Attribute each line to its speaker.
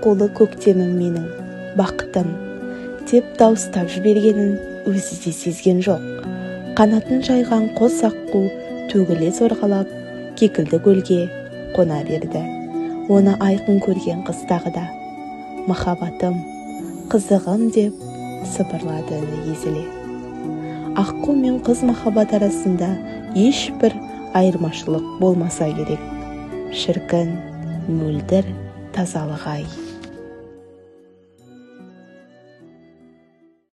Speaker 1: аққулы көктемім менің, бақытым, деп дауыстап жібергенін өзі де сезген жоқ. Қанатын жайған қос аққу төгіле сорғалап, кекілді көлге қона берді. Оны айқын көрген қыз тағы да «Махаббатым, қызығым» деп сыбырлады үні езіле. Аққу мен қыз махаббат арасында ешбір айырмашылық болмаса керек. Шіркін, мөлдір тазалық ай.